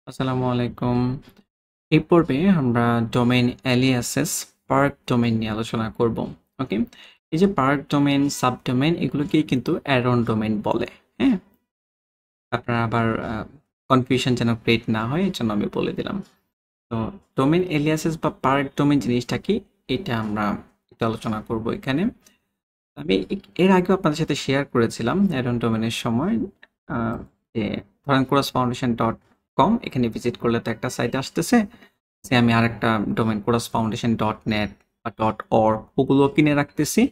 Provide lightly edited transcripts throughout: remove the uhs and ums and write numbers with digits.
আসসালামু আলাইকুম। এই পর্বে আমরা ডোমেইন এলিয়াসেস, পার্ক ডোমেইন নিয়ে আলোচনা করব। ওকে? এই যে পার্ক ডোমেইন, সাবডোমেইন এগুলোকেই কিন্তু অ্যারন ডোমেইন বলে। হ্যাঁ? আপনারা আবার কনফিউশন যেন ক্রিয়েট না হয় এর জন্য আমি বলে দিলাম। তো ডোমেইন এলিয়াসেস বা পার্ক ডোমেইন জিনিসটা কি এটা আমরা একটু আলোচনা করব এখানে। আমি এর আগেও আপনাদের সাথে শেয়ার করেছিলাম অ্যারন ডোমেইনের সময় আহ, যে ধরেন কোরাসফাউন্ডেশন.com এখানে ভিজিট করলে তো একটা সাইট আসতেছে যে আমি আরেকটা ডোমেইন কোরাসফাউন্ডেশন.net বা .org ওগুলো কিনে রাখতেছি।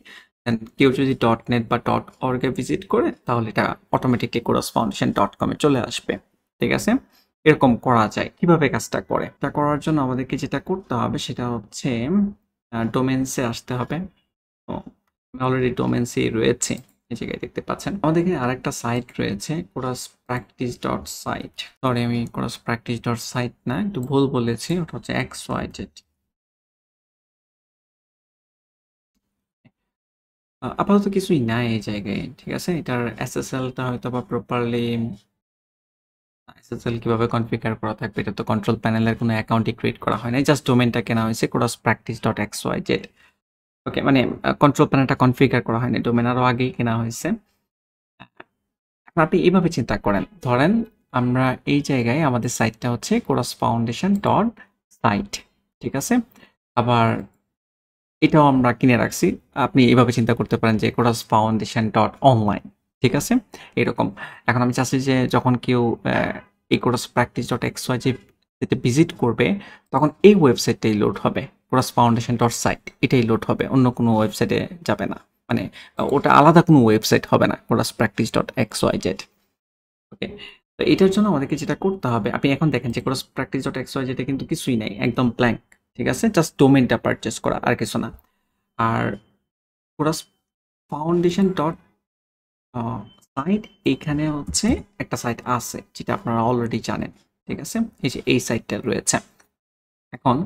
Then কেউ যদি .net বা .org এ ভিজিট করে তাহলে এটা অটোমেটিকলি কোরাসফাউন্ডেশন.com এ চলে আসবে। ঠিক আছে? এরকম করা যায়। কিভাবে কাজটা করে? এটা করার জন্য আমাদেরকে যেটা করতে হবে সেটা হচ্ছে ডোমেইনসে আসতে হবে। তো অলরেডি ডোমেইনসে রয়েছে, এই জায়গায় দেখতে পাচ্ছেন। আমাদের এখানে আরেকটা সাইট রয়েছে coursepractice.site। সরি, আমি coursepractice.site না, একটু ভুল বলেছি, ওটা হচ্ছে XYZ। আপাতত কিছুই নাই এই জায়গায়। ঠিক আছে, এটার এসএসএলটা হয়তো বা প্রপারলি এসএসএল কিভাবে কনফিগার করা থাকবে এটা তো কন্ট্রোল প্যানেলের কোনো অ্যাকাউন্টই ক্রিয়েট করা হয় নাই, জাস্ট ডোমেইনটা কেনা হয়েছে coursepractice.xyz। ওকে, মানে কন্ট্রোল প্যানেলটা কনফিগার করা হয়নি, ডোমেইন আরও আগেই কেনা হয়েছে। এখন আপনি এইভাবে চিন্তা করেন, ধরেন আমরা এই জায়গায় আমাদের সাইটটা হচ্ছে coursefoundation.site। ঠিক আছে, আবার এটাও আমরা কিনে রাখছি। আপনি এভাবে চিন্তা করতে পারেন যে coursefoundation.online। ঠিক আছে, এরকম। এখন আমি চাচ্ছি যে যখন কেউ এই coursepractice.xyz যেতে ভিজিট করবে তখন এই ওয়েবসাইটটাই লোড হবে, coursefoundation.site এটাই লোড হবে, অন্য কোনো ওয়েবসাইটে যাবে না। মানে ওটা আলাদা কোনো ওয়েবসাইট হবে না, coursepractice.xyz। ওকে, তো এটার জন্য আমাদেরকে যেটা করতে হবে, আপনি এখন দেখেন যে coursepractice.xyz এটা কিন্তু কিছুই নাই, একদম ব্ল্যাঙ্ক। ঠিক আছে, জাস্ট ডোমেইনটা পারচেস করা, আর কিছু না। আর কোরাস ফাউন্ডেশন ডট সাইট, এইখানে হচ্ছে একটা সাইট আছে যেটা আপনারা অলরেডি জানেন। ঠিক আছে, এই যে এই সাইটটা রয়েছে। এখন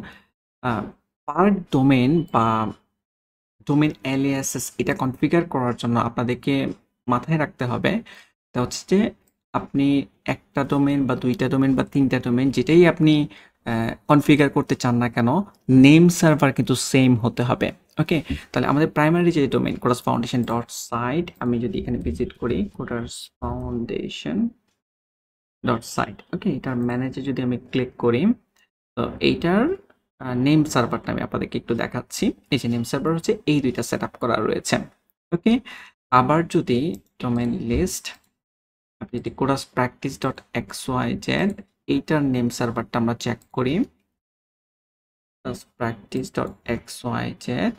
পার ডোমেন বা ডোমেন এলিয়াসেস এটা কনফিগার করার জন্য আপনাদেরকে মাথায় রাখতে হবে তা হচ্ছে যে আপনি একটা ডোমেন বা দুইটা ডোমেন বা তিনটা ডোমেন যেটাই আপনি কনফিগার করতে চান না কেন, নেম সার্ভার কিন্তু সেম হতে হবে। ওকে, তাহলে আমাদের প্রাইমারি যে ডোমেন coursefoundation.site, আমি যদি এখানে ভিজিট করি coursefoundation.site, ওকে, এটার ম্যানেজে যদি আমি ক্লিক করি তো এইটার নেম সার্ভারটা আমি আপনাদেরকে একটু দেখাচ্ছি। এই যে নেম সার্ভার হচ্ছে এই দুইটা সেট আপ করা রয়েছে। ওকে, আবার যদি ডোমেন লিস্ট, আপনি যদি coursepractice.xyz এইটার নেম সার্ভারটা আমরা চেক করি, coursepractice.xyz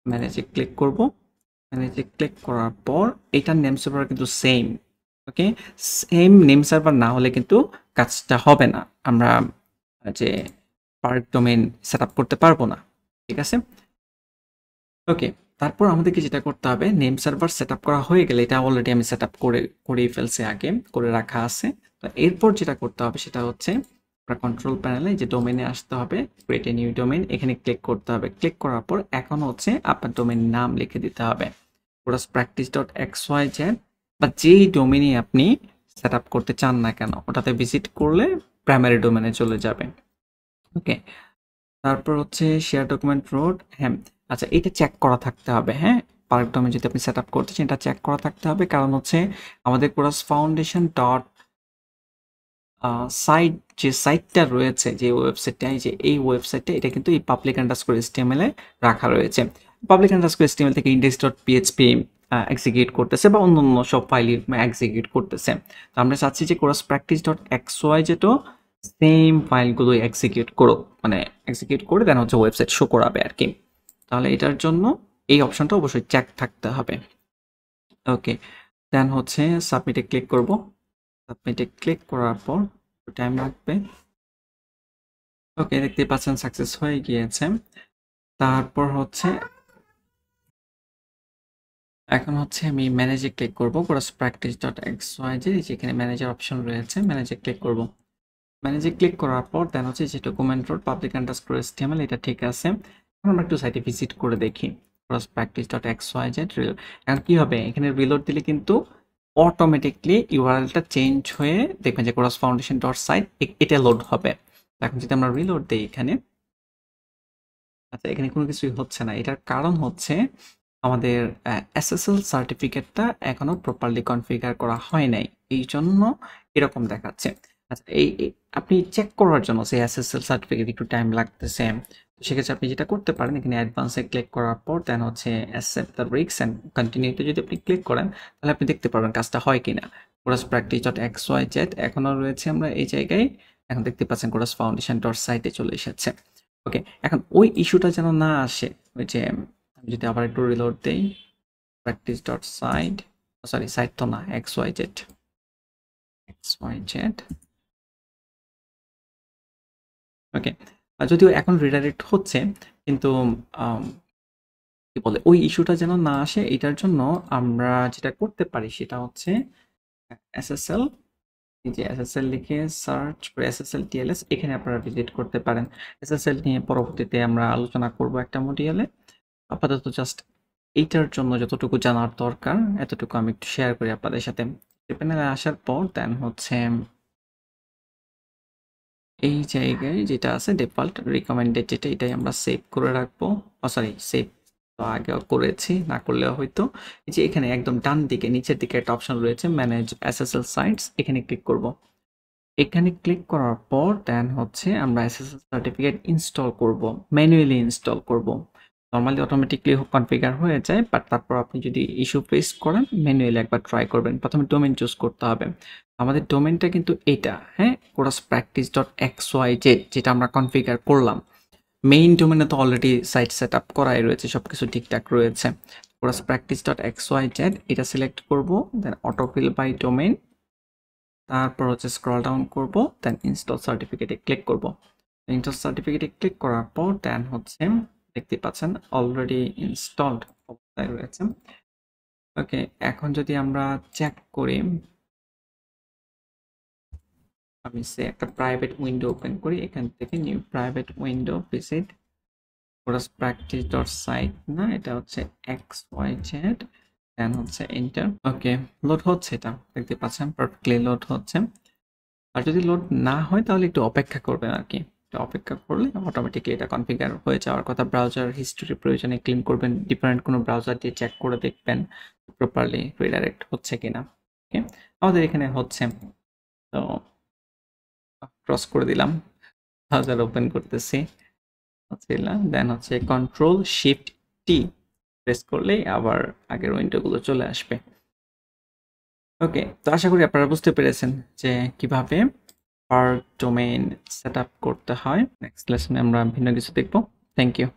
ম্যানেজে ক্লিক করব। ম্যানেজে ক্লিক করার পর এইটার নেম সার্ভার কিন্তু সেম। ওকে, সেম নেম সার্ভার না হলে কিন্তু কাজটা হবে না, আমরা যে পার্ক ডোমেইন সেট আপ করতে পারবো না। ঠিক আছে, ওকে। তারপর আমাদেরকে যেটা করতে হবে, নেম সার্ভার সেট আপ করা হয়ে গেলে, এটা অলরেডি আমি সেট আপ করেই ফেলছি, আগে করে রাখা আছে। তো এরপর যেটা করতে হবে সেটা হচ্ছে আপনার কন্ট্রোল প্যানেলে যে ডোমেইনে আসতে হবে, ক্রিয়েট এ নিউ ডোমেইন, এখানে ক্লিক করতে হবে। ক্লিক করার পর এখন হচ্ছে আপনার ডোমেইন নাম লিখে দিতে হবে coursepractice.xyz, বা যেই ডোমেইনে আপনি সেট আপ করতে চান না কেন ওটাতে ভিজিট করলে প্রাইমারি ডোমেইনে চলে যাবে। ওকে, তারপর হচ্ছে শেয়ার ডকুমেন্ট রোড। হ্যাঁ, আচ্ছা, এটা চেক করা থাকতে হবে। হ্যাঁ, পার্ক ডোমেন যদি আপনি সেট আপ করতে চান এটা চেক করা থাকতে হবে, কারণ হচ্ছে আমাদের কোরাস ফাউন্ডেশন ডট সাইট যে সাইটটা রয়েছে, যে ওয়েবসাইটটা, এই ওয়েবসাইটটা এটা কিন্তু এই পাবলিক আন্ডারস্কোর এসটিএমএল এ রাখা রয়েছে। পাবলিক আন্ডারস্কোর এসটিএমএল থেকে ইন্ডেক্স ডট পিএইচপি এক্সিকিউট করতেছে বা অন্য অন্য সব ফাইল এক্সিকিউট করতেছে। তো আমরা চাচ্ছি যে কোরাস প্র্যাকটিস ডট এক্সওয়াইজেডও সেম ফাইলগুলো এক্সিকিউট করুক, মানে এক্সিকিউট করে দেন হচ্ছে ওয়েবসাইট শো করাবে আর কি। তাহলে এটার জন্য এই অপশনটা অবশ্যই চেক থাকতে হবে। ওকে, দেন হচ্ছে সাবমিটে ক্লিক করব। সাবমিটে ক্লিক করার পর টাইম লাগবে। ওকে, দেখতে পাচ্ছেন সাকসেস হয়ে গিয়েছে। তারপর হচ্ছে এখন হচ্ছে আমি ম্যানেজে ক্লিক করব, coursepractice.xyz যেখানে ম্যানেজার অপশন রয়েছে, ম্যানেজে ক্লিক করব। ম্যানেজে ক্লিক করার পর দেন হচ্ছে যে document road public underscore HTML এটা ঠিক আছে। এখন আমরা একটু সাইটে ভিজিট করে দেখি coursepractice.xyz। এখন কি হবে, এখানে রিলোড দিলে কিন্তু অটোমেটিকলি ইউআরএলটা চেঞ্জ হয়ে দেখবেন যে কোরাস ফাউন্ডেশন ডট সাইট এটা লোড হবে। এখন যদি আমরা রিলোড দিই এখানে, আচ্ছা এখানে কোনো কিছুই হচ্ছে না। এটার কারণ হচ্ছে আমাদের এসএসএল সার্টিফিকেটটা এখনো প্রপারলি কনফিগার করা হয় নাই, এই জন্য এরকম দেখাচ্ছে। আচ্ছা আপনি চেক করার জন্য সেই এসএসএল সার্টিফিকেট একটু টাইম লাগতেছে, তো সেক্ষেত্রে আপনি যেটা করতে পারেন এখানে অ্যাডভান্সে ক্লিক করার পর দেন হচ্ছে অ্যাকসেপ্ট দ্য রিস্ক অ্যান্ড কন্টিনিউতে যদি আপনি ক্লিক করেন তাহলে আপনি দেখতে পারবেন কাজটা হয় কিনা। Chorus practice dot X Y Z এখনও রয়েছে আমরা এই জায়গায়, এখন দেখতে পাচ্ছেন কোরাস ফাউন্ডেশন ডট সাইটে চলে এসেছে। ওকে, এখন ওই ইস্যুটা যেন না আসে, ওই যে আমি যদি আবার একটু রিলোড দেই practice dot site, sorry site তো না, এক্স ওয়াই জেড ওকে, যদিও এখন রিডাইরেক্ট হচ্ছে কিন্তু কি বলে ওই ইস্যুটা যেন না আসে এটার জন্য আমরা যেটা করতে পারি সেটা হচ্ছে এসএসএল, এই যে এসএসএল লিখে সার্চ করে এসএসএল টিএলএস এখানে আপনারা ভিজিট করতে পারেন। এসএসএল নিয়ে পরবর্তীতে আমরা আলোচনা করব একটা মডিউলে। আপাতত জাস্ট এইটার জন্য যতটুকু জানার দরকার এতটুকু আমি একটু শেয়ার করি আপনাদের সাথে। প্যানেলে আসার পর দেন হচ্ছে এই জায়গায় যেটা আছে ডিফল্ট রিকমেন্ডেড যেটা, এটাই আমরা সেভ করে রাখবো। সরি সেভ তো আগেও করেছি, না করলেও হয়তো। এই যে এখানে একদম ডান দিকে নিচের দিকে একটা অপশন রয়েছে ম্যানেজ এসএসএল সাইটস, এখানে ক্লিক করব। এখানে ক্লিক করার পর দেন হচ্ছে আমরা এসএসএল সার্টিফিকেট ইনস্টল করব, ম্যানুয়ালি ইনস্টল করব। নর্মালি অটোমেটিকলি কনফিগার হয়ে যায়, বাট তারপর আপনি যদি ইস্যু ফেস করেন ম্যানুয়ালি একবার ট্রাই করবেন। প্রথমে ডোমেন চুজ করতে হবে। আমাদের ডোমেনটা কিন্তু এটা, হ্যাঁ, chorus practice dot X Y Z যেটা আমরা কনফিগার করলাম। মেইন ডোমেনে তো অলরেডি সাইট সেট আপ করাই রয়েছে, সব কিছু ঠিকঠাক রয়েছে। Chorus practice dot X Y Z এটা সিলেক্ট করবো, দেন অটোফিল বাই ডোমেন, তারপর হচ্ছে স্ক্রল ডাউন করব, দেন ইনস্টল সার্টিফিকেটে ক্লিক করব। ইনস্টল সার্টিফিকেটে ক্লিক করার পর দেন হচ্ছে দেখতে পাচ্ছেন অলরেডি ইনস্টলড অবস্থায় রয়েছে। ওকে, এখন যদি আমরা চেক করি, আমি সে একটা প্রাইভেট উইন্ডো ওপেন করি, এখান থেকে new private window visit chorus practice dot site, না এটা হচ্ছে এক্স ওয়াই জেড, দেন হচ্ছে এন্টার। ওকে, লোড হচ্ছে, এটা দেখতে পাচ্ছেন পারফেক্টলি লোড হচ্ছে। আর যদি লোড না হয় তাহলে একটু অপেক্ষা করবেন আর কি, অপেক্ষা করলে অটোমেটিকলি এটা কনফিগার হয়ে যাওয়ার কথা। ব্রাউজার হিস্ট্রি প্রয়োজনে ক্লিন করবেন, ডিফারেন্ট কোনো ব্রাউজার দিয়ে চেক করে দেখবেন প্রপারলি রিডাইরেক্ট হচ্ছে কিনা। ওকে, আমাদের এখানে হচ্ছে, তো ক্রস করে দিলাম, ব্রাউজার ওপেন করতেছি, দেন হচ্ছে কন্ট্রোল শিফট টি প্রেস করলেই আবার আগের উইন্ডোগুলো চলে আসবে। ওকে, তো আশা করি আপনারা বুঝতে পেরেছেন যে কিভাবে পার ডোমেইন সেট আপ করতে হয়। নেক্সট লেসনে আমরা ভিন্ন কিছু দেখব। Thank you.